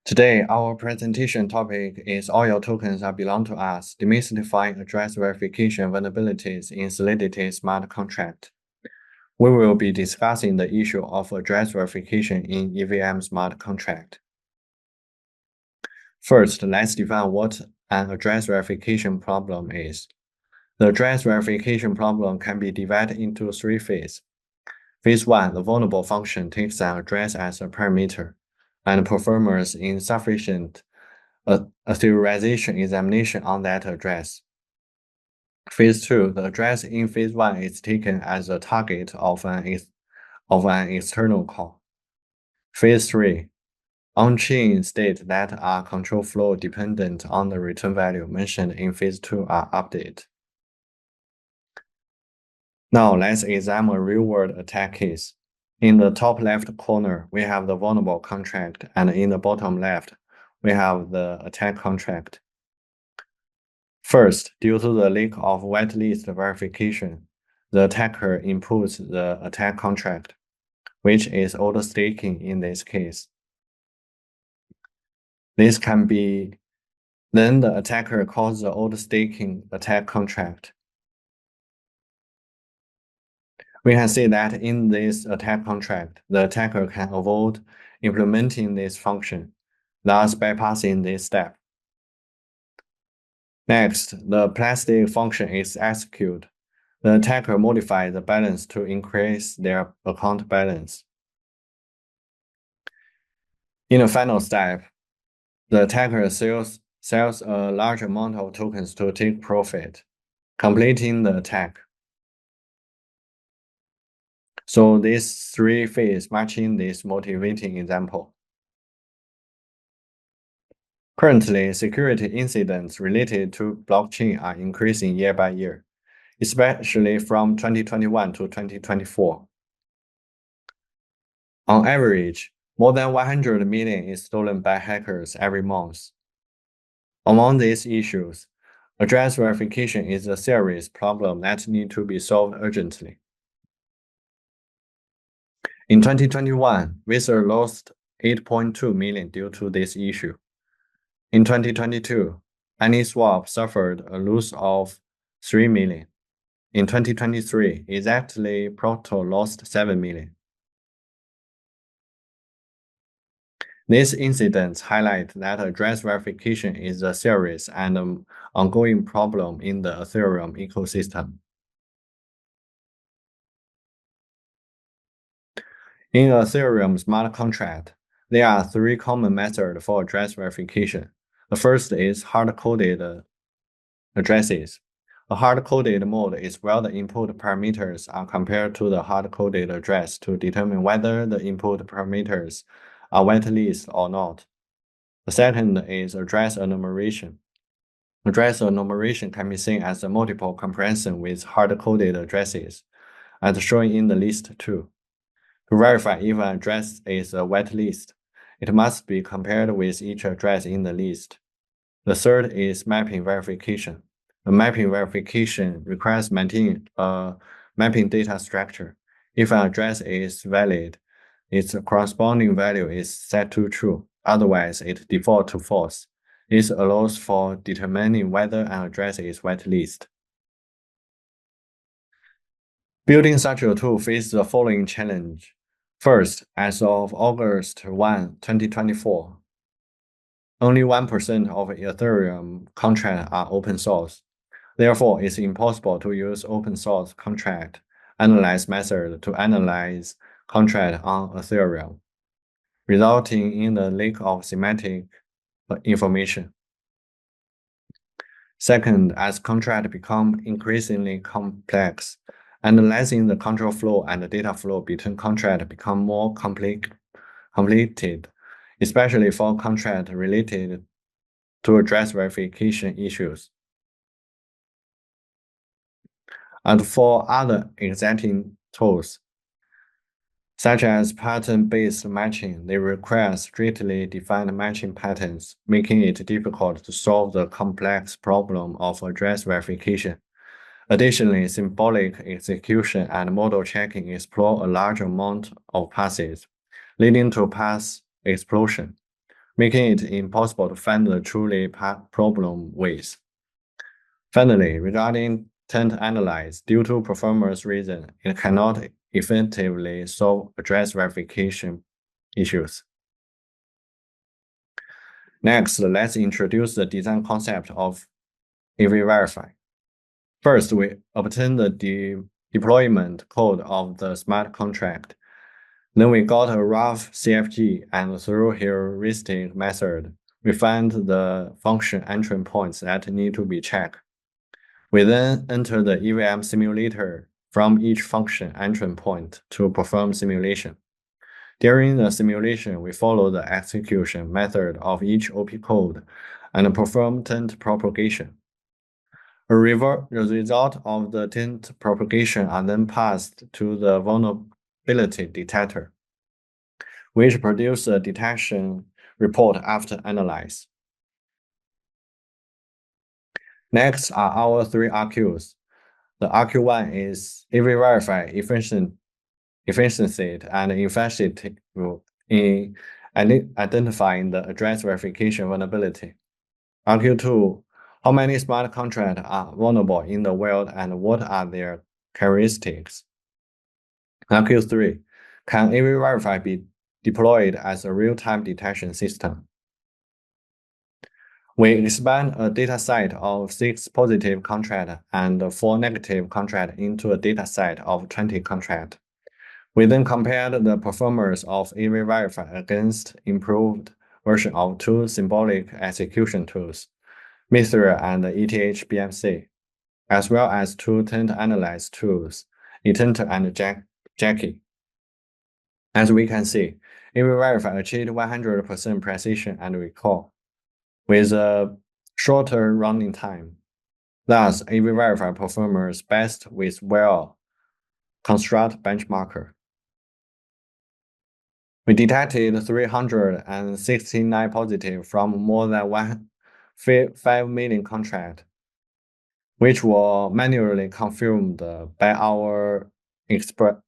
Today, our presentation topic is all your tokens are belong to us, demystifying address verification vulnerabilities in Solidity smart contract. We will be discussing the issue of address verification in EVM smart contract. First, let's define what an address verification problem is. The address verification problem can be divided into three phases. Phase 1, the vulnerable function takes an address as a parameter and performs insufficient authorization examination on that address. Phase 2, the address in phase 1 is taken as a target of an external call. Phase 3, on-chain states that are control flow dependent on the return value mentioned in phase 2 are updated. Now let's examine a real-world attack case. In the top left corner, we have the vulnerable contract, and in the bottom left, we have the attack contract. First, due to the lack of whitelist verification, the attacker inputs the attack contract, which is auto staking in this case. This can be then the attacker calls the auto staking attack contract. We can see that in this attack contract, the attacker can avoid implementing this function, thus bypassing this step. Next, the plastic function is executed. The attacker modifies the balance to increase their account balance. In the final step, the attacker sells a large amount of tokens to take profit, completing the attack. So these three phases matching this motivating example. Currently, security incidents related to blockchain are increasing year by year, especially from 2021 to 2024. On average, more than 100 million is stolen by hackers every month. Among these issues, address verification is a serious problem that needs to be solved urgently. In 2021, Visa lost 8.2 million due to this issue. In 2022, AnySwap suffered a loss of 3 million. In 2023, exactly Proto lost 7 million. These incidents highlight that address verification is a serious and ongoing problem in the Ethereum ecosystem. In Ethereum smart contract, there are three common methods for address verification. The first is hard-coded addresses. A hard-coded mode is where the input parameters are compared to the hard-coded address to determine whether the input parameters are whitelisted or not. The second is address enumeration. Address enumeration can be seen as a multiple comparison with hard-coded addresses, as shown in the list 2. To verify if an address is a whitelist, it must be compared with each address in the list. The third is mapping verification. A mapping verification requires maintaining a mapping data structure. If an address is valid, its corresponding value is set to true. Otherwise, it defaults to false. This allows for determining whether an address is whitelisted. Building such a tool faces the following challenge. First, as of August 1, 2024, only 1% of Ethereum contracts are open source. Therefore, it's impossible to use open source contract analyze method to analyze contract on Ethereum, resulting in the lack of semantic information. Second, as contracts become increasingly complex, analyzing the control flow and the data flow between contracts become more complicated, especially for contracts related to address verification issues. And for other existing tools, such as pattern-based matching, they require strictly defined matching patterns, making it difficult to solve the complex problem of address verification. Additionally, symbolic execution and model checking explore a large amount of passes, leading to path explosion. making it impossible to find the truly problem with. Finally, regarding taint analyze, due to performance reason, it cannot effectively solve address verification issues. Next, let's introduce the design concept of AVVERIFIER. First, we obtain the deployment code of the smart contract. Then we got a rough CFG, and through heuristic method, we find the function entry points that need to be checked. We then enter the EVM simulator from each function entry point to perform simulation. During the simulation, we follow the execution method of each opcode and perform taint propagation. The result of the taint propagation are then passed to the vulnerability detector, which produces a detection report after analyze. Next are our three RQs. The RQ1 is AVVERIFIER efficiency and efficiency in identifying the address verification vulnerability. RQ2, how many smart contracts are vulnerable in the world and what are their characteristics? RQ3, can AVVERIFIER be deployed as a real-time detection system? We expand a dataset of 6 positive contracts and 4 negative contracts into a dataset of 20 contracts. We then compared the performance of AVVERIFIER against improved version of 2 symbolic execution tools, Mithril and ETH-BMC, as well as 2 taint analyze tools, detector and Jackie. As we can see, AVVERIFIER achieved 100% precision and recall, with a shorter running time. Thus, AVVERIFIER performs best with well-constructed benchmarker. We detected 369 positive from more than 5 million contracts, which were manually confirmed by our expert.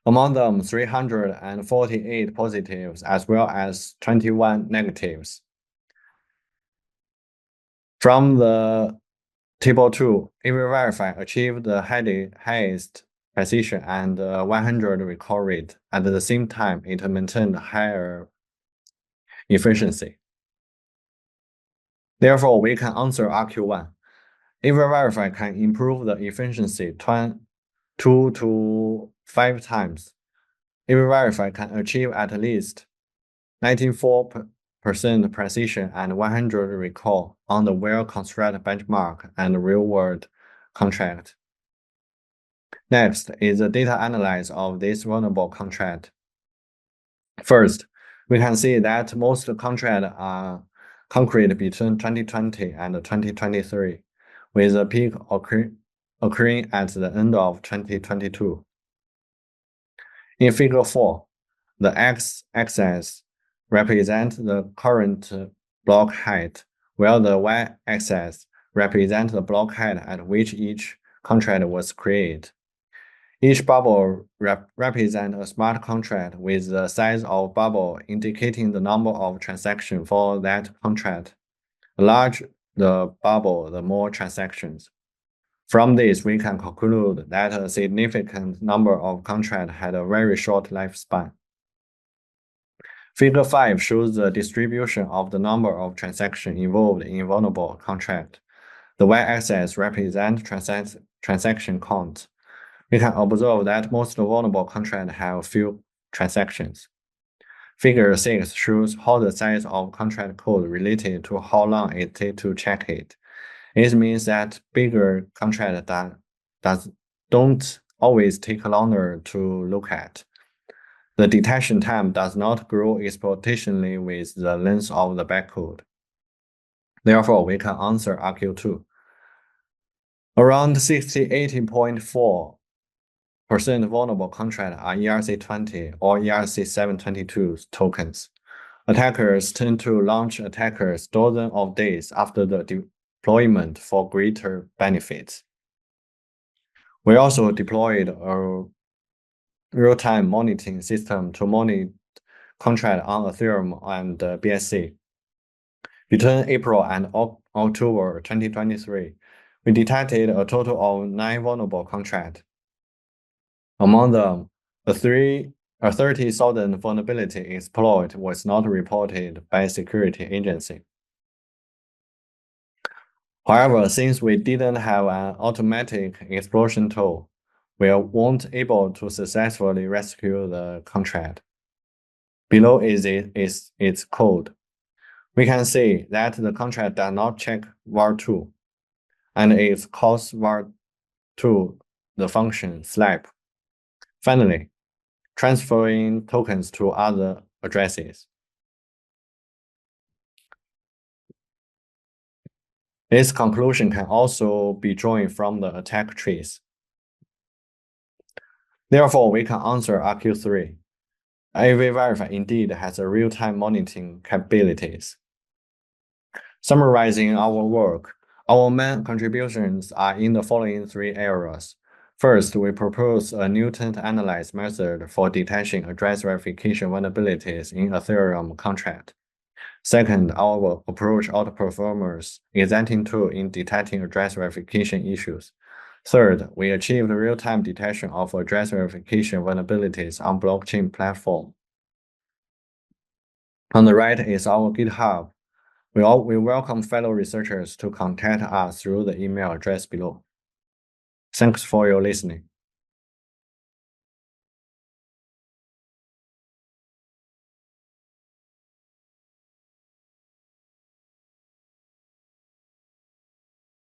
Among them, 348 positives as well as 21 negatives. From the table 2, AVVERIFIER achieved the highest precision and 100 recall rate. At the same time, it maintained higher efficiency. Therefore, we can answer RQ1. AVVERIFIER can improve the efficiency 2 to 5 times. AVVERIFIER can achieve at least 94% precision and 100 recall on the well-constructed benchmark and real-world contract. Next is the data analysis of this vulnerable contract. First, we can see that most contracts are concrete between 2020 and 2023, with a peak occurring at the end of 2022. In Figure 4, the x-axis represents the current block height, while the y-axis represents the block height at which each contract was created. Each bubble represents a smart contract with the size of bubble indicating the number of transactions for that contract. The larger the bubble, the more transactions. From this, we can conclude that a significant number of contracts had a very short lifespan. Figure 5 shows the distribution of the number of transactions involved in vulnerable contract. The y-axis represents transaction count. We can observe that most vulnerable contracts have few transactions. Figure 6 shows how the size of contract code related to how long it takes to check it. It means that bigger contracts don't always take longer to look at. The detection time does not grow exponentially with the length of the backcode. Therefore, we can answer RQ2. Around 68.4% vulnerable contracts are ERC20 or ERC722 tokens. Attackers tend to launch attacks dozens of days after the deployment for greater benefits. We also deployed a real-time monitoring system to monitor contract on Ethereum and BSC. Between April and October 2023, we detected a total of 9 vulnerable contracts. Among them, a 30,000 vulnerability exploit was not reported by security agency. However, since we didn't have an automatic explosion tool, we weren't able to successfully rescue the contract. Below is its code. We can see that the contract does not check var2, and it calls var2 the function slap. Finally, transferring tokens to other addresses. This conclusion can also be drawn from the attack trace. Therefore, we can answer RQ3. AVVERIFIER indeed has a real-time monitoring capabilities. Summarizing our work, our main contributions are in the following 3 areas. First, we propose a new taint analyze method for detecting address verification vulnerabilities in Ethereum contract. Second, our approach outperforms existing tool in detecting address verification issues. Third, we achieved real-time detection of address verification vulnerabilities on blockchain platform. On the right is our GitHub. We welcome fellow researchers to contact us through the email address below. Thanks for your listening.